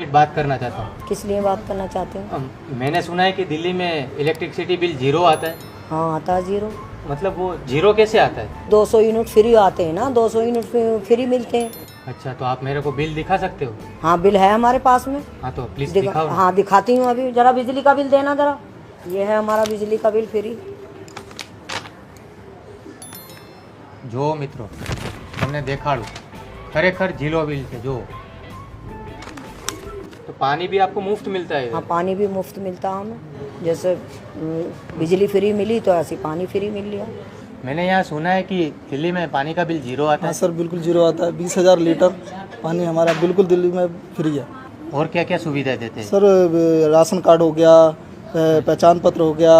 बात करना चाहता हूँ। किस लिए बात करना चाहते हैं? मैंने सुना है कि दिल्ली में इलेक्ट्रिसिटी बिल जीरो आता है। हाँ आता है जीरो। मतलब वो जीरो कैसे आता है? 200 यूनिट फ्री आते हैं ना, 200 यूनिट फ्री मिलते हैं। अच्छा, तो आप मेरे को बिल दिखा सकते हो? हाँ बिल है हमारे पास में। हाँ तो प्लीज दिखाओ। हाँ दिखाती हूँ अभी। जरा बिजली का बिल देना जरा। ये है हमारा बिजली का बिल फ्री। जो मित्रों તમને દેખાડું ખરેખર જીરો बिल છે जो। तो पानी भी आपको मुफ्त मिलता है? हाँ पानी भी मुफ्त मिलता है हमें। जैसे बिजली फ्री मिली तो ऐसे पानी फ्री मिल लिया। मैंने यहाँ सुना है कि दिल्ली में पानी का बिल जीरो आता हाँ है। सर बिल्कुल जीरो आता है। 20,000 लीटर पानी हमारा बिल्कुल दिल्ली में फ्री है। और क्या क्या सुविधाएं देते हैं? सर राशन कार्ड हो गया, पहचान पत्र हो गया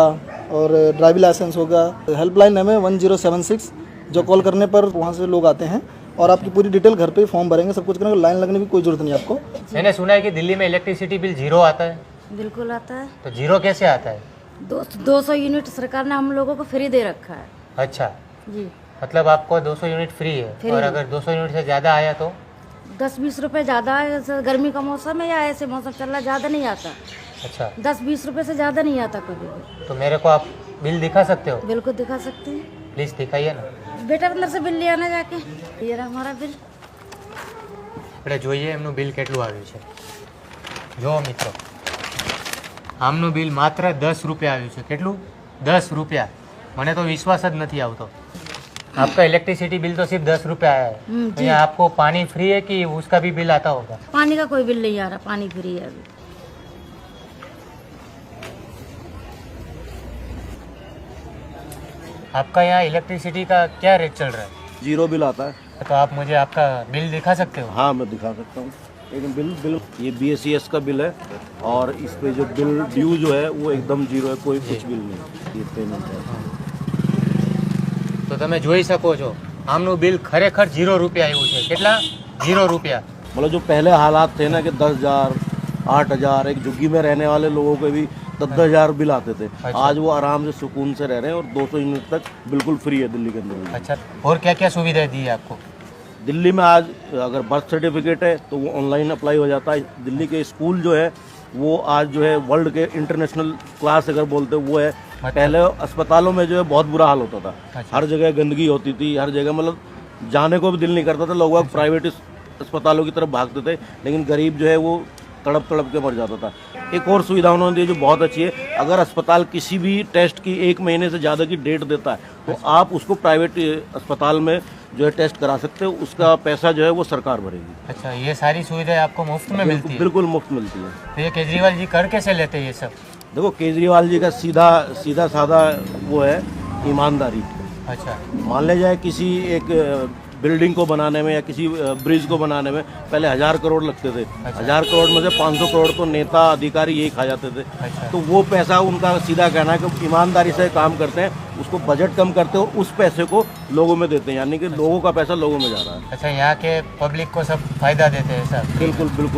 और ड्राइविंग लाइसेंस हो गया। हेल्पलाइन हमें 1076 जो कॉल करने पर वहाँ से लोग आते हैं और आपकी पूरी डिटेल घर पे फॉर्म भरेंगे, सब कुछ करेंगे। लाइन लगने की कोई जरूरत नहीं आपको। मैंने सुना है कि दिल्ली में इलेक्ट्रिसिटी बिल जीरो आता है। बिल्कुल आता है। तो जीरो कैसे आता है? 200 यूनिट सरकार ने हम लोगों को फ्री दे रखा है। अच्छा, जी। मतलब आपको 200 यूनिट फ्री है। और अगर 200 यूनिट से ज़्यादा आया तो? 10-20 रुपए ज़्यादा है। जैसे गर्मी का मौसम है या ऐसे मौसम चल रहा, ज़्यादा नहीं आता। अच्छा, 10-20 रुपए से ज़्यादा नहीं आता कभी भी। तो मेरे को आप बिल दिखा सकते हो? बिल्कुल दिखा सकते हैं। प्लीज़ दिखाइए ना। बेटा अंदर से बिल ले आना जाके। ये रहा हमारा बिल। આપણે જોઈએ એમનું બિલ કેટલું આવ્યું છે। જો મિત્રો, આમનું બિલ માત્ર 10 રૂપિયા આવ્યું છે। કેટલું? 10 રૂપિયા। મને તો વિશ્વાસ જ નથી આવતો। आपका इलेक्ट्रिसिटी बिल तो सिर्फ 10 रुपया आया है। तो यहाँ आपको पानी फ्री है कि उसका भी बिल आता होगा? पानी का कोई बिल नहीं आ रहा, पानी फ्री है अभी। आपका यहाँ इलेक्ट्रिसिटी का क्या रेट चल रहा है? जीरो बिल आता है। तो आप मुझे आपका बिल दिखा सकते हो? हाँ मैं दिखा सकता हूँ। लेकिन बिल ये BSES का बिल है और इस पे जो बिल ड्यू जो है वो एकदम जीरो है, कोई कुछ बिल नहीं। ये पेमेंट है। તો તમે જોઈ શકો છો આમનું બિલ ખરેખર 0 રૂપિયા આવ્યું છે। કેટલા? 0 રૂપિયા। मतलब जो पहले हालात थे ना कि 10,000 8,000 एक झुग्गी में रहने वाले लोगों के भी 10,000 बिल आते थे। अच्छा। आज वो आराम से सुकून से रह रहे हैं और 200 यूनिट तक बिल्कुल फ्री है दिल्ली के अंदर। अच्छा, और क्या क्या सुविधाएं दी है आपको? दिल्ली में आज अगर बर्थ सर्टिफिकेट है तो वो ऑनलाइन अप्लाई हो जाता है। दिल्ली के स्कूल जो है वो आज जो है वर्ल्ड के इंटरनेशनल क्लास अगर बोलते वो है। पहले अस्पतालों में जो है बहुत बुरा हाल होता था। अच्छा। हर जगह गंदगी होती थी, हर जगह मतलब जाने को भी दिल नहीं करता था। लोग प्राइवेट अस्पतालों की तरफ भागते थे, लेकिन गरीब जो है वो तड़प तड़प के मर जाता था। एक और सुविधा उन्होंने दी जो बहुत अच्छी है। अगर अस्पताल किसी भी टेस्ट की 1 महीने से ज़्यादा की डेट देता है तो आप उसको प्राइवेट अस्पताल में जो है टेस्ट करा सकते हो। उसका पैसा जो है वो सरकार भरेगी। अच्छा, ये सारी सुविधाएं आपको मुफ्त में मिलती है? बिल्कुल मुफ्त मिलती है। तो ये केजरीवाल जी कर कैसे लेते हैं ये सब? देखो केजरीवाल जी का सीधा साधा वो है ईमानदारी। अच्छा, मान ले जाए किसी एक बिल्डिंग को बनाने में या किसी ब्रिज को बनाने में पहले 1,000 करोड़ लगते थे। 1,000 करोड़ में से 500 करोड़ तो नेता अधिकारी यही खा जाते थे। अच्छा। तो वो पैसा उनका सीधा कहना है कि ईमानदारी से काम करते हैं, उसको बजट कम करते हो, उस पैसे को लोगों में देते हैं। यानी कि लोगों का पैसा लोगों में जा रहा है। अच्छा, यहाँ के पब्लिक को सब फायदा देते हैं सब? बिल्कुल बिल्कुल।